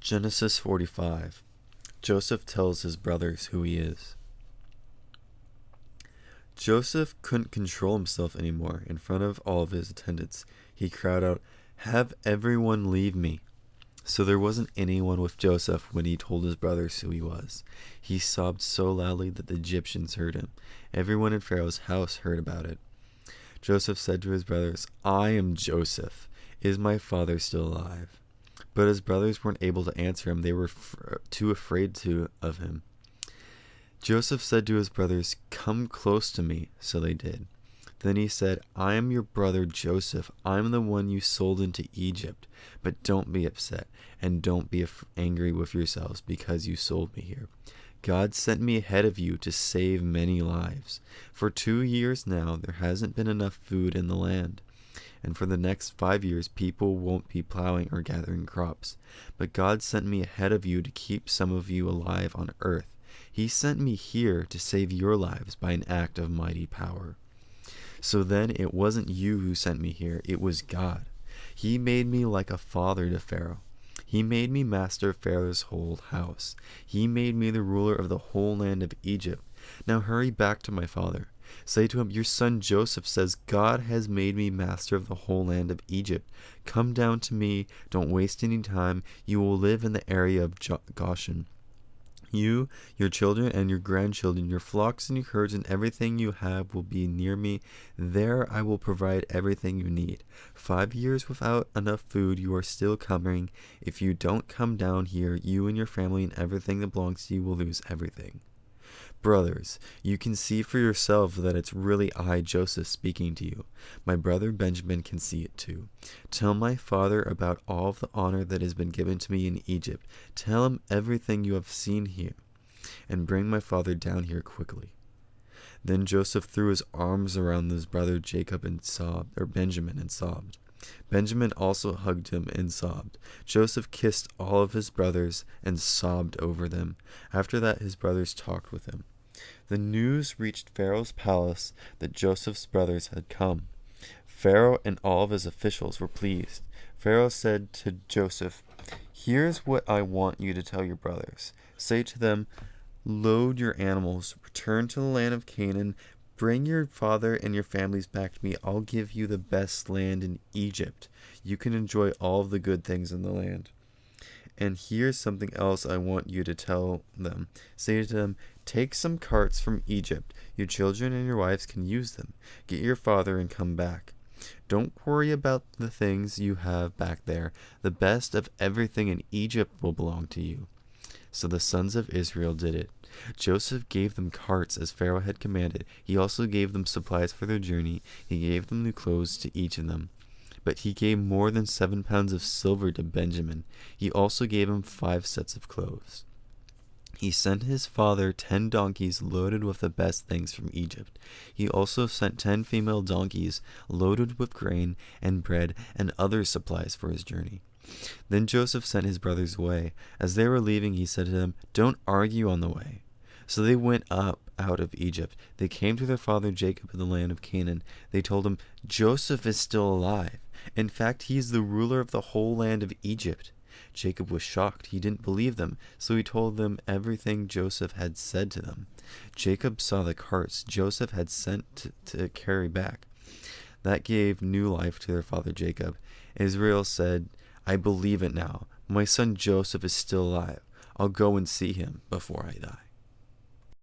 Genesis 45. Joseph tells his brothers who he is. Joseph couldn't control himself anymore. In front of all of his attendants, he cried out, "Have everyone leave me." So there wasn't anyone with Joseph when he told his brothers who he was. He sobbed so loudly that the Egyptians heard him. Everyone in Pharaoh's house heard about it. Joseph said to his brothers, "I am Joseph. Is my father still alive?" But his brothers weren't able to answer him. They were too afraid of him. Joseph said to his brothers, "Come close to me." So they did. Then he said, "I am your brother Joseph. I'm the one you sold into Egypt. But don't be upset, and don't be angry with yourselves because you sold me here. God sent me ahead of you to save many lives. For 2 years now, there hasn't been enough food in the land. And for the next 5 years, people won't be plowing or gathering crops. But God sent me ahead of you to keep some of you alive on earth. He sent me here to save your lives by an act of mighty power. So then it wasn't you who sent me here, it was God. He made me like a father to Pharaoh. He made me master of Pharaoh's whole house. He made me the ruler of the whole land of Egypt. Now hurry back to my father. Say to him, your son Joseph says, God has made me master of the whole land of Egypt. Come down to me. Don't waste any time. You will live in the area of Goshen. You, your children, and your grandchildren, your flocks and your herds, and everything you have will be near me. There I will provide everything you need. 5 years without enough food, you are still coming. If you don't come down here, you and your family and everything that belongs to you will lose everything. Brothers, you can see for yourself that it's really I, Joseph, speaking to you. My brother Benjamin can see it too. Tell my father about all of the honor that has been given to me in Egypt. Tell him everything you have seen here, and bring my father down here quickly." Then Joseph threw his arms around his brother Benjamin and sobbed. Benjamin also hugged him and sobbed. Joseph kissed all of his brothers and sobbed over them. After that, his brothers talked with him. The news reached Pharaoh's palace that Joseph's brothers had come. Pharaoh and all of his officials were pleased. Pharaoh said to Joseph, "Here's what I want you to tell your brothers. Say to them, load your animals, return to the land of Canaan, bring your father and your families back to me. I'll give you the best land in Egypt. You can enjoy all of the good things in the land. And here's something else I want you to tell them. Say to them, take some carts from Egypt. Your children and your wives can use them. Get your father and come back. Don't worry about the things you have back there. The best of everything in Egypt will belong to you." So the sons of Israel did it. Joseph gave them carts as Pharaoh had commanded. He also gave them supplies for their journey. He gave them new clothes to each of them. But he gave more than 7 pounds of silver to Benjamin. He also gave him 5 sets of clothes. He sent his father 10 donkeys loaded with the best things from Egypt. He also sent 10 female donkeys loaded with grain and bread and other supplies for his journey. Then Joseph sent his brothers away. As they were leaving, he said to them, "Don't argue on the way." So they went up out of Egypt. They came to their father Jacob in the land of Canaan. They told him, "Joseph is still alive. In fact, he is the ruler of the whole land of Egypt." Jacob was shocked. He didn't believe them, so he told them everything Joseph had said to them. Jacob saw the carts Joseph had sent to carry back. That gave new life to their father Jacob. Israel said, "I believe it now. My son Joseph is still alive. I'll go and see him before I die."